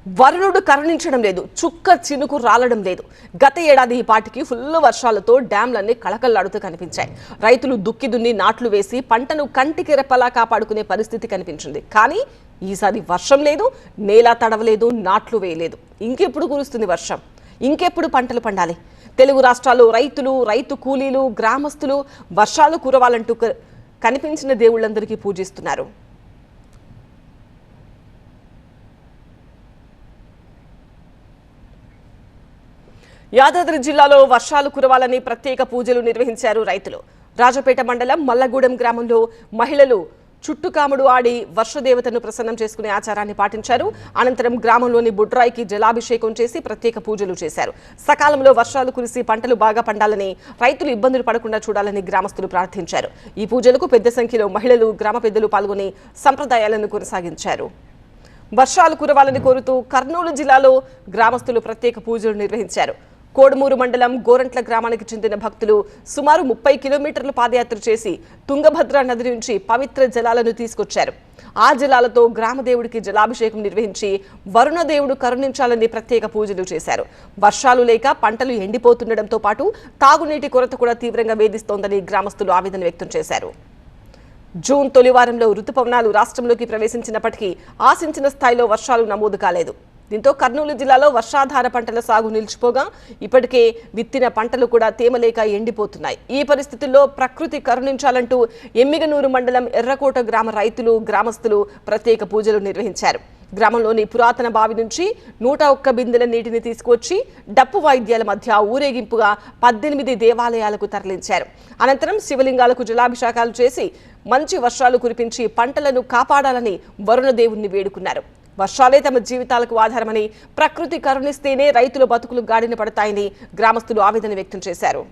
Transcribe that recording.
వరుణుడు కరుణించడం లేదు, చుక్క చినుకు రాలడం లేదు. గత ఏడాది ఈ పాటికి ఫుల్ వర్షాలతో డ్యాంలన్నీ కళకళ్లాడుతూ కనిపించాయి. రైతులు దుక్కి దున్ని నాట్లు వేసి పంటను కంటికి రెప్పలా కాపాడుకునే పరిస్థితి కనిపించింది. కానీ ఈసారి వర్షం లేదు, నేల తడవలేదు, నాట్లు వేయలేదు. ఇంకెప్పుడు కురుస్తుంది వర్షం? ఇంకెప్పుడు పంటలు పండాలి? తెలుగు రాష్ట్రాల్లో రైతులు, రైతు కూలీలు, గ్రామస్తులు వర్షాలు కురవాలంటూ కనిపించిన దేవుళ్ళందరికీ పూజిస్తున్నారు. యాదాద్రి జిల్లాలో వర్షాలు కురవాలని ప్రత్యేక పూజలు నిర్వహించారు రైతులు. రాజపేట మండలం మల్లగూడెం గ్రామంలో మహిళలు చుట్టుకాముడు ఆడి వర్షదేవతను ప్రసన్నం చేసుకునే ఆచారాన్ని పాటించారు. అనంతరం గ్రామంలోని బుడ్రాయికి జలాభిషేకం చేసి ప్రత్యేక పూజలు చేశారు. సకాలంలో వర్షాలు కురిసి పంటలు బాగా పండాలని, రైతులు ఇబ్బందులు పడకుండా చూడాలని గ్రామస్తులు ప్రార్థించారు. ఈ పూజలకు పెద్ద సంఖ్యలో మహిళలు, గ్రామ పెద్దలు పాల్గొని సంప్రదాయాలను కొనసాగించారు. వర్షాలు కురవాలని కోరుతూ కర్నూలు జిల్లాలో గ్రామస్తులు ప్రత్యేక పూజలు నిర్వహించారు. కోడుమూరు మండలం గోరంట్ల గ్రామానికి చెందిన భక్తులు సుమారు 30 కిలోమీటర్లు పాదయాత్ర చేసి తుంగభద్ర నది నుంచి పవిత్ర జలాలను తీసుకొచ్చారు. ఆ జలాలతో గ్రామదేవుడికి జలాభిషేకం నిర్వహించి వరుణదేవుడు కరుణించాలని ప్రత్యేక పూజలు చేశారు. వర్షాలు లేక పంటలు ఎండిపోతుండటంతో పాటు తాగునీటి కొరత కూడా తీవ్రంగా వేధిస్తోందని గ్రామస్తులు ఆవేదన వ్యక్తం చేశారు. జూన్ తొలివారంలో రుతుపవనాలు రాష్ట్రంలోకి ప్రవేశించినప్పటికీ ఆశించిన స్థాయిలో వర్షాలు నమోదు కాలేదు. దీంతో కర్నూలు జిల్లాలో వర్షాధార పంటల సాగు నిలిచిపోగా ఇప్పటికే విత్తిన పంటలు కూడా తేమలేక ఎండిపోతున్నాయి. ఈ పరిస్థితుల్లో ప్రకృతి కరుణించాలంటూ ఎమ్మిగనూరు మండలం ఎర్రకోట గ్రామ రైతులు, గ్రామస్తులు ప్రత్యేక పూజలు నిర్వహించారు. గ్రామంలోని పురాతన బావి నుంచి 101 బిందెల నీటిని తీసుకొచ్చి డప్పు వాయిద్యాల మధ్య ఊరేగింపుగా 18 దేవాలయాలకు తరలించారు. అనంతరం శివలింగాలకు జలాభిషేకాలు చేసి మంచి వర్షాలు కురిపించి పంటలను కాపాడాలని వరుణదేవుణ్ణి వేడుకున్నారు. వర్షాలే తమ జీవితాలకు ఆధారమని, ప్రకృతి కరుణిస్తేనే రైతుల బతుకులు గాడిన పడతాయని గ్రామస్తులు ఆవేదన వ్యక్తం చేశారు.